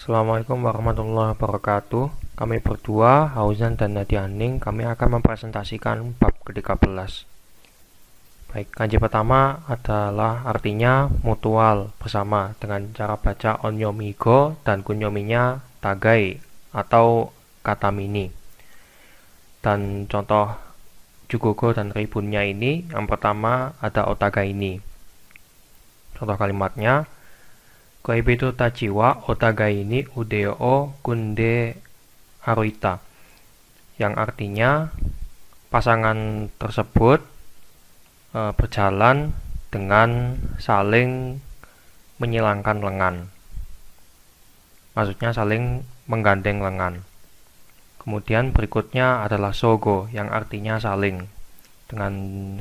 Assalamualaikum warahmatullahi wabarakatuh. Kami berdua, Hauzan dan Nadia Aning, kami akan mempresentasikan bab ke-13. Baik, kanji pertama adalah artinya mutual bersama dengan cara baca onyomi go dan kunyominya tagai atau kata mini. Dan contoh jugogo dan ribunnya ini, yang pertama ada otaga ini. Contoh kalimatnya, Koibitu tachiwa otagai ni udeo o kunde haruita, yang artinya pasangan tersebut berjalan dengan saling menyilangkan lengan. Maksudnya saling menggandeng lengan. Kemudian berikutnya adalah sogo, yang artinya saling. Dengan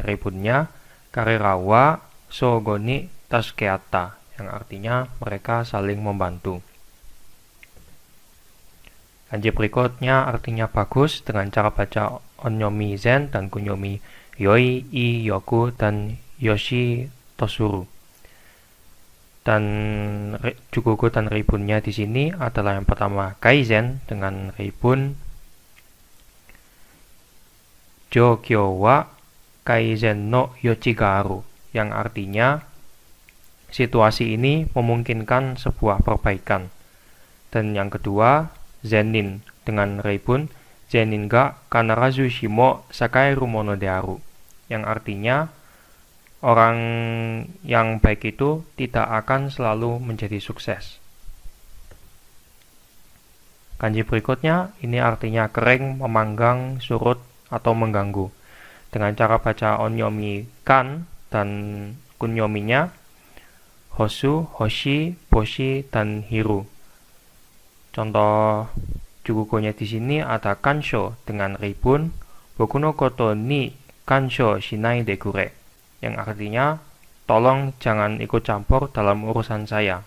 ribunnya karirawa sogo ni taskeata, yang artinya mereka saling membantu. Kanji berikutnya artinya bagus dengan cara baca onyomi zen dan kunyomi yoi, i, yoku, dan yoshi tosuru. Dan jugogo dan ribunnya di sini adalah yang pertama kaizen dengan ribun jogyo wa kaizen no yochigaru, yang artinya situasi ini memungkinkan sebuah perbaikan. Dan yang kedua, zenin dengan reibun zenin ga kanarazu shimo sakairu mono de aru, yang artinya orang yang baik itu tidak akan selalu menjadi sukses. Kanji berikutnya ini artinya kering, memanggang, surut, atau mengganggu. Dengan cara baca onyomi kan dan kunyominya hosu, hoshi, boshi, dan hiru. Contoh jugogonya di sini ada kansho dengan ribun boku no koto ni kansho shinai de kure, yang artinya tolong jangan ikut campur dalam urusan saya.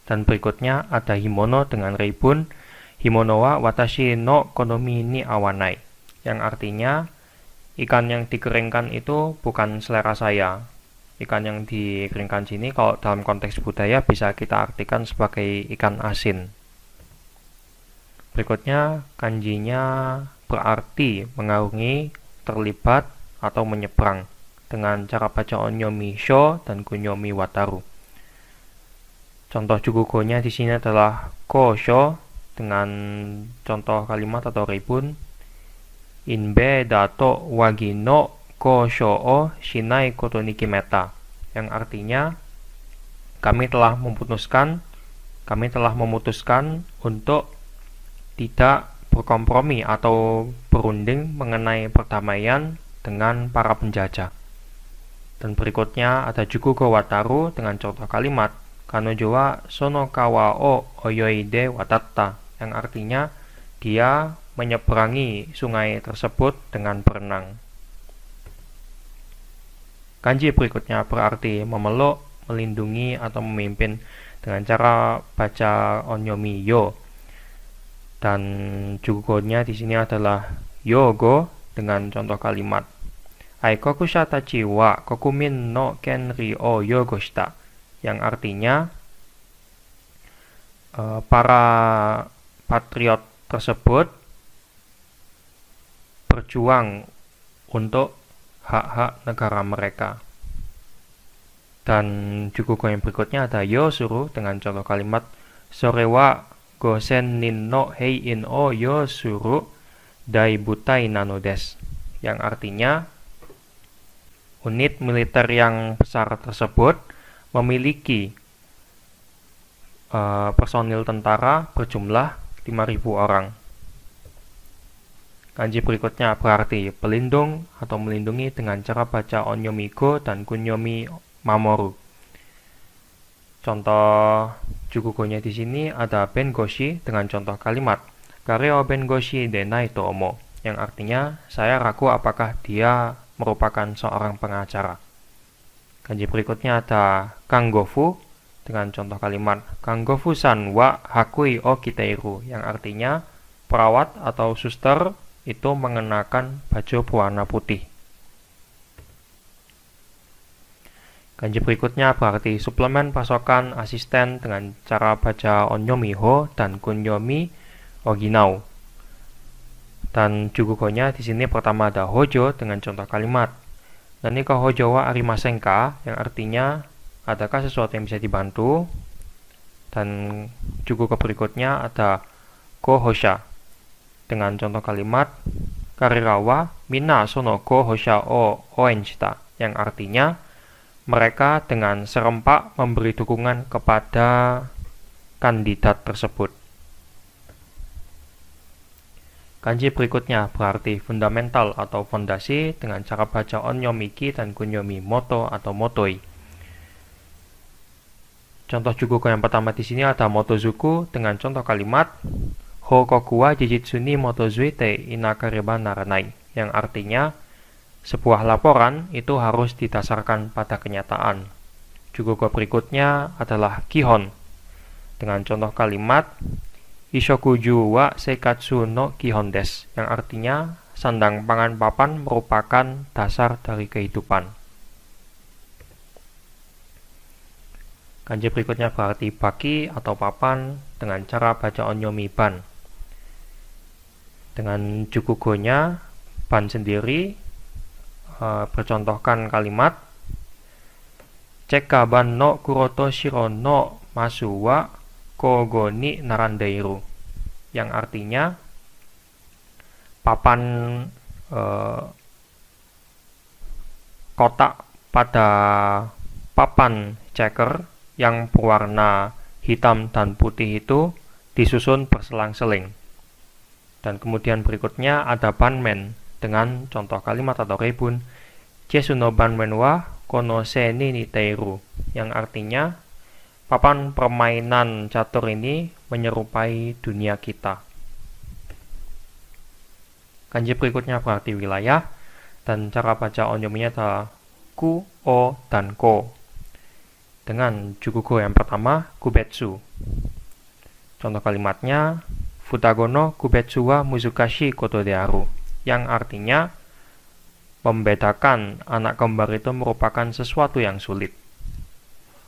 Dan berikutnya ada himono dengan ribun himono wa watashi no konomi ni awanai, yang artinya ikan yang dikeringkan itu bukan selera saya. Ikan yang dikeringkan sini kalau dalam konteks budaya bisa kita artikan sebagai ikan asin. Berikutnya kanjinya berarti mengarungi, terlibat, atau menyeberang dengan cara baca onyomi sho dan kunyomi wataru. Contoh jugogonya di sini adalah kosho dengan contoh kalimat atau ribun inbe dato wagi no kosho o shinai koto ni kimeta, yang artinya kami telah memutuskan untuk tidak berkompromi atau berunding mengenai perdamaian dengan para penjajah. Dan berikutnya ada jugogo wataru dengan contoh kalimat kanojo wa sono kawa o oyoide watatta, yang artinya dia menyeberangi sungai tersebut dengan berenang. Kanji berikutnya berarti memeluk, melindungi, atau memimpin dengan cara baca onyomi yo. Dan jugogonya di sini adalah yogo dengan contoh kalimat Aikoku shatachi wa kokumin no kenri o yogo shita, yang artinya para patriot tersebut berjuang untuk hak-hak negara mereka. Dan jugogo yang berikutnya ada yosuru dengan contoh kalimat sorewa gosen nin no hei in o yosuru dai butai nano des, yang artinya unit militer yang besar tersebut memiliki personil tentara berjumlah 5.000 orang. Kanji berikutnya berarti pelindung atau melindungi dengan cara baca onyomi go dan kunyomi mamoru. Contoh jugogonya di sini ada bengoshi dengan contoh kalimat kareo bengoshi denai to omo, yang artinya saya ragu apakah dia merupakan seorang pengacara. Kanji berikutnya ada kangofu dengan contoh kalimat kangofu san wa hakui o kiteiru, yang artinya perawat atau suster itu mengenakan baju berwarna putih. Kanji berikutnya berarti suplemen pasokan asisten dengan cara baca onyomi-ho dan kunyomi oginau. Dan jugugonya di sini pertama ada hojo dengan contoh kalimat. Nani ka hojo wa arimasen ka, yang artinya adakah sesuatu yang bisa dibantu? Dan jugugo berikutnya ada ko hosha dengan contoh kalimat karirawa mina sono ko hosha o oenshita, yang artinya mereka dengan serempak memberi dukungan kepada kandidat tersebut. Kanji berikutnya berarti fundamental atau fondasi dengan cara baca onyomiki dan kunyomi moto atau motoi. Contoh jugugo yang pertama di sini ada motozuku dengan contoh kalimat Hokoku wa jijitsu ni motozui te inakareba naranai, yang artinya sebuah laporan itu harus didasarkan pada kenyataan. Jugugo berikutnya adalah kihon dengan contoh kalimat Ishokuju wa seikatsu no kihon desu, yang artinya sandang pangan papan merupakan dasar dari kehidupan. Kanji berikutnya berarti baki atau papan dengan cara baca onyomi ban. Dengan jugugonya ban sendiri bercontohkan kalimat Cekaban no kuroto shiro no masu wa kogo ni narandairu, yang artinya papan kotak pada papan checker yang berwarna hitam dan putih itu disusun berselang-seling. Dan kemudian berikutnya ada banmen dengan contoh kalimat atau rebun Jesuno banmen wa kono se ni niteiru, yang artinya papan permainan catur ini menyerupai dunia kita. Kanji berikutnya berarti wilayah, dan cara baca onyominya adalah ku, o, dan ko. Dengan jugugo yang pertama, kubetsu. Contoh kalimatnya, Futagono kubetsu wa muzukashi koto de aru, yang artinya membedakan anak kembar itu merupakan sesuatu yang sulit.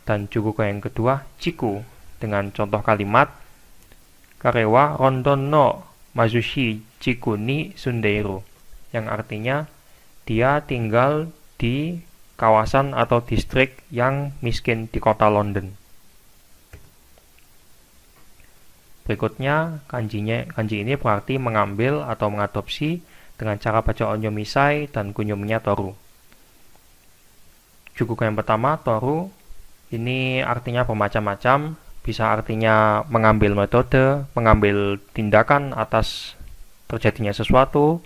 Dan jugugo yang kedua, chiku, dengan contoh kalimat Karewa rondon no mazushi chiku ni sundeiru, yang artinya dia tinggal di kawasan atau distrik yang miskin di kota London. Berikutnya, kanji ini berarti mengambil atau mengadopsi dengan cara baca onyomisai dan kunyominya toru. Jugugo yang pertama, toru, ini artinya bermacam-macam, bisa artinya mengambil metode, mengambil tindakan atas terjadinya sesuatu,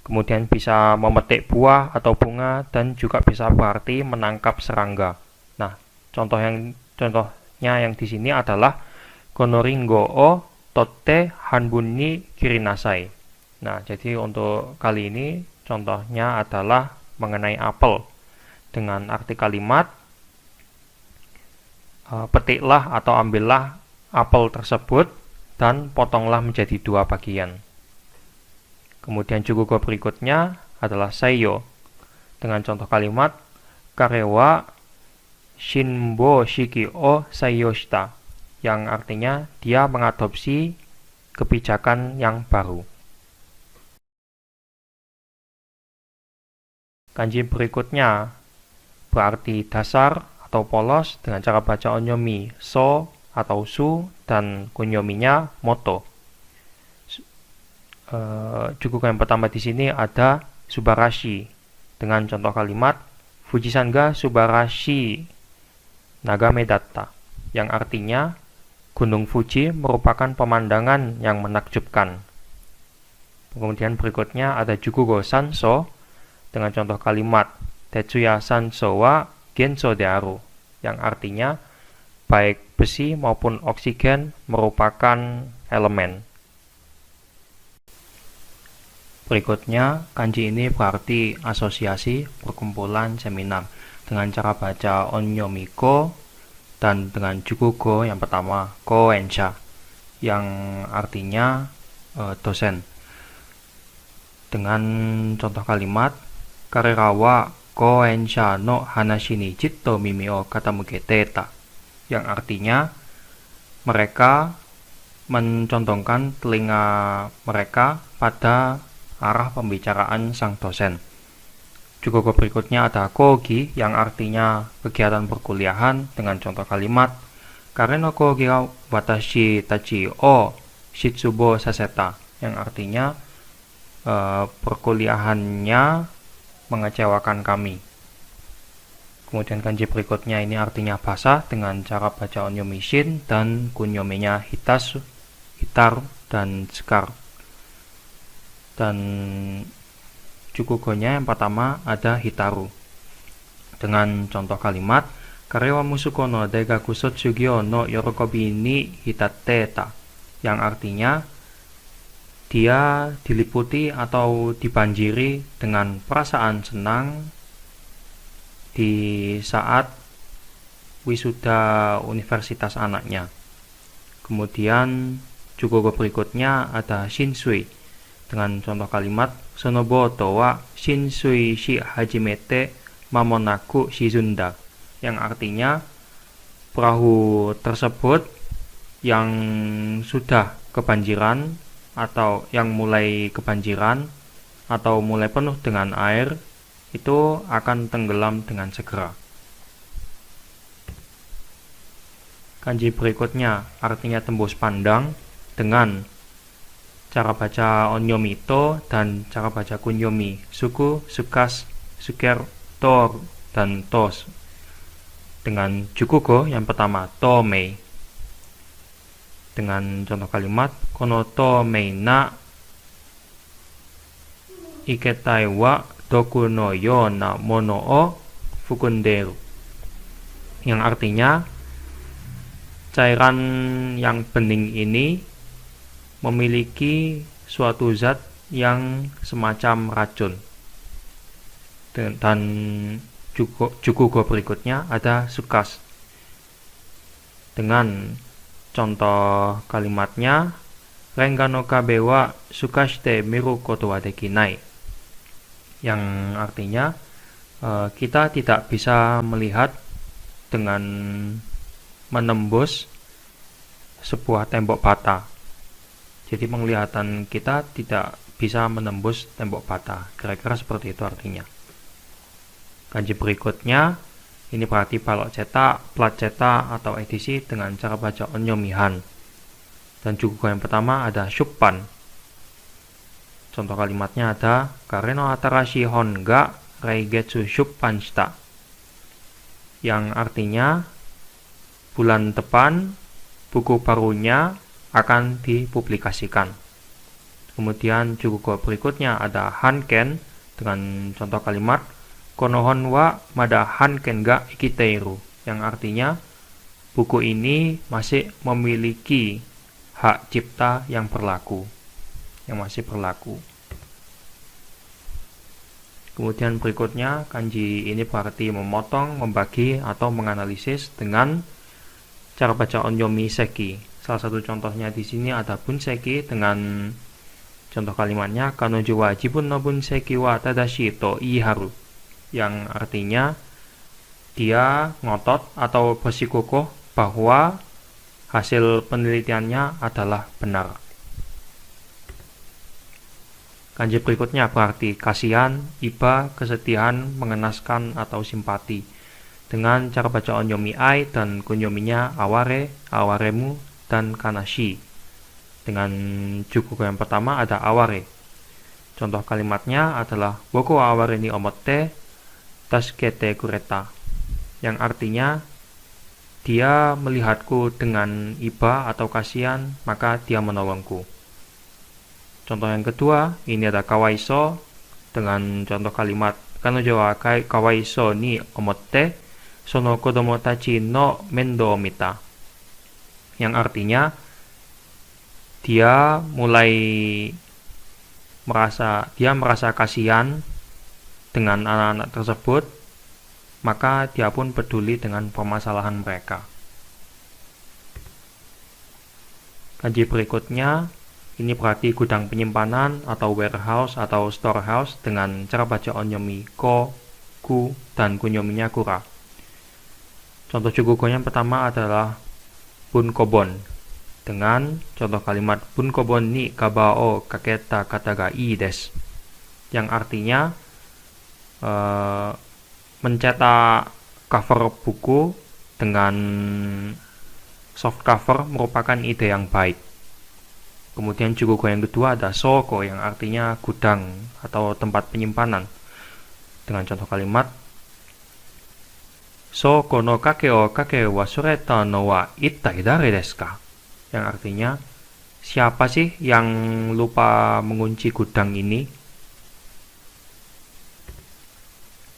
kemudian bisa memetik buah atau bunga, dan juga bisa berarti menangkap serangga. Nah, contohnya yang di sini adalah Konoringo o totte hanbun ni kirinasai. Nah, jadi untuk kali ini contohnya adalah mengenai apel dengan arti kalimat petiklah atau ambillah apel tersebut dan potonglah menjadi 2 bagian. Kemudian jugugo berikutnya adalah seiyo dengan contoh kalimat karewa shinbo shiki o seiyo shita, yang artinya dia mengadopsi kebijakan yang baru. Kanji berikutnya berarti dasar atau polos dengan cara baca onyomi so atau su, dan kunyominya moto. Jugugo yang pertama di sini ada subarashi dengan contoh kalimat Fujisan ga subarashi nagame datta, yang artinya Gunung Fuji merupakan pemandangan yang menakjubkan. Kemudian berikutnya ada jugugo sanso dengan contoh kalimat Tetsuya sanso wa genso de aru, yang artinya baik besi maupun oksigen merupakan elemen. Berikutnya, kanji ini berarti asosiasi, perkumpulan, seminar dengan cara baca onyomiko, dan dengan jugugo yang pertama koensha, yang artinya dosen. Dengan contoh kalimat karerawa koensha no hanashi ni jitto mimi o katamuketeta, yang artinya mereka mencontohkan telinga mereka pada arah pembicaraan sang dosen. Juga berikutnya ada kogi yang artinya kegiatan perkuliahan dengan contoh kalimat Karen no kogi ga watashi tachi o shitsubo saseta, yang artinya perkuliahannya mengecewakan kami. Kemudian kanji berikutnya ini artinya basah dengan cara baca onyomi shin dan kunyominya hitar dan sekar. Dan jukugonya yang pertama ada hitaru dengan contoh kalimat karewa musuko no daigaku sotsugyo no yorokobi ni hitateta, yang artinya dia diliputi atau dibanjiri dengan perasaan senang di saat wisuda universitas anaknya. Kemudian juga berikutnya ada shinsui dengan contoh kalimat sonoboto wa shinsui shi hajimete mamonaku shizunda, yang artinya perahu tersebut yang sudah kebanjiran atau yang mulai kebanjiran atau mulai penuh dengan air itu akan tenggelam dengan segera. Kanji berikutnya artinya tembus pandang dengan cara baca onyomito dan cara baca kunyomi, suku, sukas, suker, tor, dan tos. Dengan jukugo yang pertama tomei dengan contoh kalimat kono tomei na iketai wa doku no yo na mono o fukunderu, yang artinya cairan yang bening ini memiliki suatu zat yang semacam racun. Dan jukugo berikutnya ada sukas dengan contoh kalimatnya renga no kabe wa sukashite miru koto wa dekinai, yang artinya kita tidak bisa melihat dengan menembus sebuah tembok bata. Jadi penglihatan kita tidak bisa menembus tembok bata. Kira-kira seperti itu artinya. Kanji berikutnya ini berarti balok cetak, plat cetak atau edisi dengan cara baca onyomihan. Dan juga yang pertama ada shuppan. Contoh kalimatnya ada kareno atarashi hon ga reigetsu shuppan shita, yang artinya bulan depan buku barunya akan dipublikasikan. Kemudian juga berikutnya ada hanken dengan contoh kalimat konohon wa mada hanken ga ikiteiru, yang artinya buku ini masih memiliki hak cipta yang masih berlaku. Kemudian berikutnya kanji ini berarti memotong, membagi atau menganalisis dengan cara baca onyomi seki. Salah satu contohnya di sini ada bunseki dengan contoh kalimatnya kanojo wa jibun no bunseki wa tadashi to iharu, yang artinya dia ngotot atau bersikukuh bahwa hasil penelitiannya adalah benar. Kanji berikutnya berarti kasihan, iba, kesedihan, mengenaskan atau simpati dengan cara baca onyomi ai dan kunyominya aware, awaremu, dan kanashi. Dengan juku yang pertama ada aware. Contoh kalimatnya adalah Boko aware ni omotte tashikete kureta, yang artinya dia melihatku dengan iba atau kasihan, maka dia menolongku. Contoh yang kedua, ini ada kawaiso dengan contoh kalimat kanojo wa kawaiso ni omotte sono kodomo tachi no mendo mita, yang artinya dia merasa kasihan dengan anak-anak tersebut, maka dia pun peduli dengan permasalahan mereka. Kanji berikutnya ini berarti gudang penyimpanan atau warehouse atau storehouse dengan cara baca onyomi ko, ku, dan kunyominya kura. Contoh jukugo yang pertama adalah bunkobon dengan contoh kalimat bunkobon ni kaba o kaketa kata ga ii desu, yang artinya mencetak cover buku dengan soft cover merupakan ide yang baik. Kemudian jukugo yang kedua ada soko yang artinya gudang atau tempat penyimpanan dengan contoh kalimat Soko no kake o kake wa sureta no wa ittai dare desu ka? Yang artinya, siapa sih yang lupa mengunci gudang ini?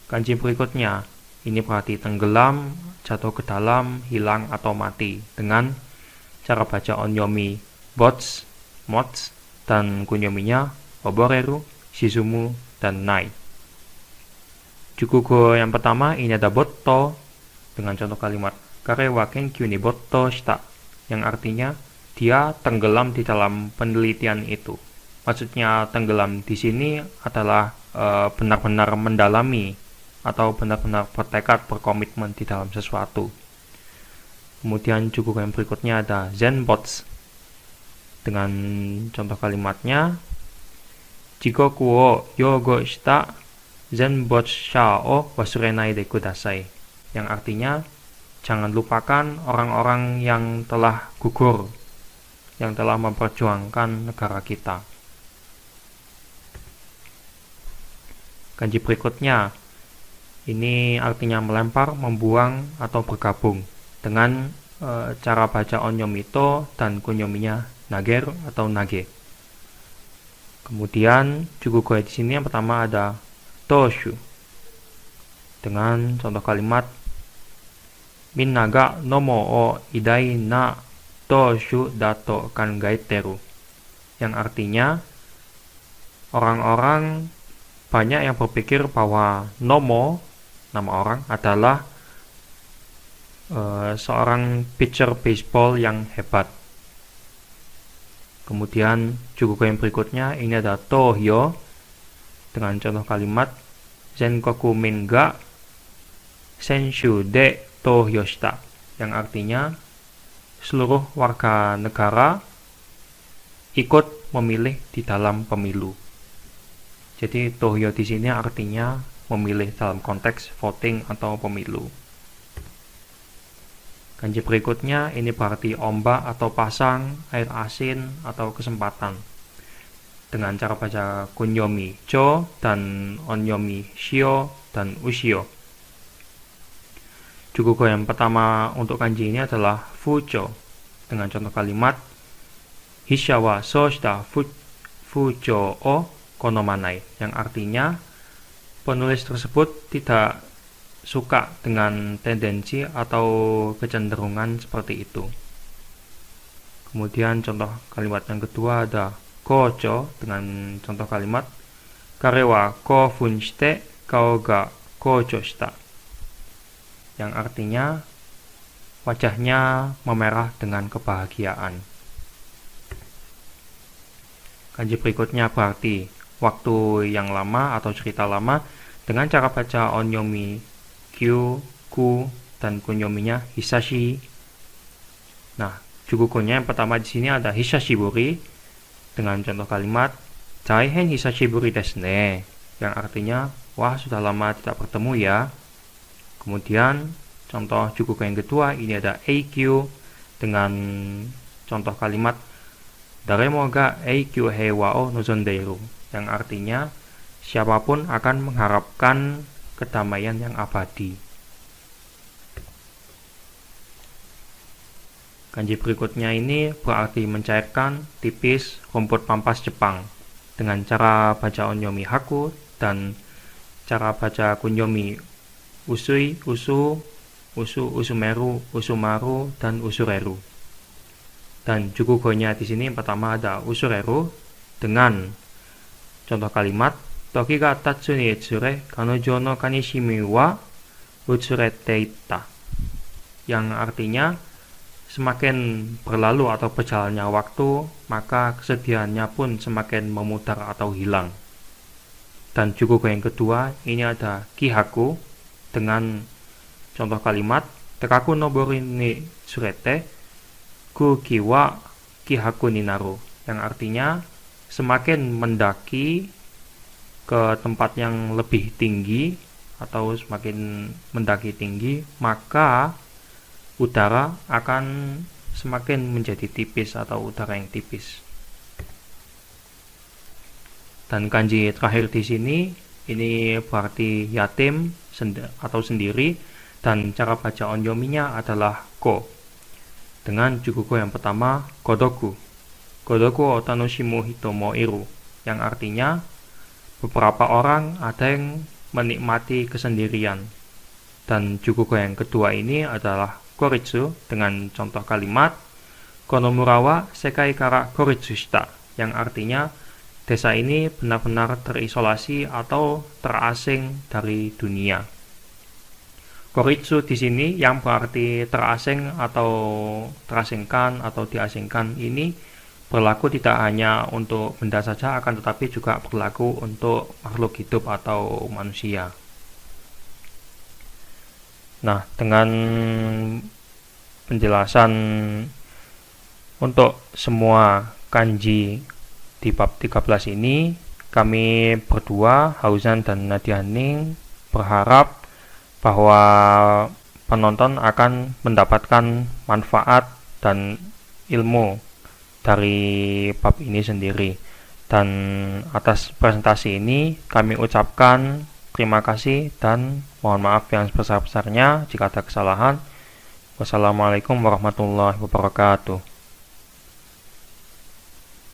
Kanji berikutnya, ini berarti tenggelam, jatuh ke dalam, hilang atau mati dengan cara baca onyomi bots, mots, dan kunyominya oboreru, shizumu, dan nai. Jukugo yang pertama ini ada botto dengan contoh kalimat kare wa kenkyu ni botto shita, yang artinya dia tenggelam di dalam penelitian itu. Maksudnya tenggelam di sini adalah benar-benar mendalami atau benar-benar bertekad, berkomitmen di dalam sesuatu. Kemudian jukugo yang berikutnya ada zenbots dengan contoh kalimatnya jikoku o yogo shita zenbotsha o wasurenai de kudasai, yang artinya jangan lupakan orang-orang yang telah gugur, yang telah memperjuangkan negara kita. Kanji berikutnya, ini artinya melempar, membuang, atau bergabung dengan cara baca onyomito dan kunyominya nager atau nage. Kemudian jukugo di sini yang pertama ada toshu dengan contoh kalimat minna ga nomo o idai na toshu dato kangaiteru, yang artinya orang-orang banyak yang berpikir bahwa nomo, nama orang, adalah seorang pitcher baseball yang hebat. Kemudian jukugo yang berikutnya ini ada tohyo dengan contoh kalimat Zenkoku min ga senshu de tohyo shita, yang artinya seluruh warga negara ikut memilih di dalam pemilu. Jadi tohyo di sini artinya memilih dalam konteks voting atau pemilu. Kanji berikutnya ini berarti ombak atau pasang, air asin atau kesempatan dengan cara baca kunyomi cho dan onyomi shio dan ushio. Jukugo yang pertama untuk kanji ini adalah fucho dengan contoh kalimat Hisha wa so shita fucho o konomanai, yang artinya penulis tersebut tidak suka dengan tendensi atau kecenderungan seperti itu. Kemudian contoh kalimat yang kedua ada kocho dengan contoh kalimat kare wa kofun shite kao ga kocho shita, yang artinya wajahnya memerah dengan kebahagiaan. Kanji berikutnya berarti waktu yang lama atau cerita lama dengan cara baca onyomi kyu, ku, dan kunyominya hisashi. Nah, jukugonya yang pertama di sini ada hisashiburi dengan contoh kalimat Daihen hisashiburi desu ne, yang artinya wah sudah lama tidak bertemu ya. Kemudian contoh jukugo yang kedua ini ada eikyu dengan contoh kalimat Daremo ga eikyu heiwa o nozondeiru, yang artinya siapapun akan mengharapkan kedamaian yang abadi. Kanji berikutnya ini berarti mencairkan, tipis, rumput pampas Jepang dengan cara baca onyomi haku dan cara baca kunyomi usui, usu, usumeru, usumaru, dan usureru. Dan jukugonya di sini pertama ada usureru dengan contoh kalimat Toki ga tatsu ni itsure kanojo no kanishimi wa utsurete itta, yang artinya semakin berlalu atau berjalannya waktu, maka kesedihannya pun semakin memudar atau hilang. Dan jukugo yang kedua ini ada kihaku dengan contoh kalimat tekaku nobori ni surete ku kiwa kihaku ni naru, yang artinya semakin mendaki ke tempat yang lebih tinggi atau semakin mendaki tinggi, maka udara akan semakin menjadi tipis atau udara yang tipis. Dan kanji terakhir di sini ini berarti yatim atau sendiri, dan cara baca onyominya adalah ko. Dengan jukugo yang pertama kodoku. Kodoku o tanoshimu hito mo iru, yang artinya beberapa orang ada yang menikmati kesendirian. Dan jukugo yang kedua ini adalah koritsu dengan contoh kalimat konomurawa sekai kara koritsu shita, yang artinya desa ini benar-benar terisolasi atau terasing dari dunia. Koritsu di sini yang berarti terasing atau terasingkan atau diasingkan ini berlaku tidak hanya untuk benda saja, akan tetapi juga berlaku untuk makhluk hidup atau manusia. Nah, dengan penjelasan untuk semua kanji di bab 13 ini, kami berdua, Hauzan dan Nadianing, berharap bahwa penonton akan mendapatkan manfaat dan ilmu dari bab ini sendiri. Dan atas presentasi ini kami ucapkan terima kasih dan mohon maaf yang sebesar-besarnya jika ada kesalahan. Wassalamualaikum warahmatullahi wabarakatuh.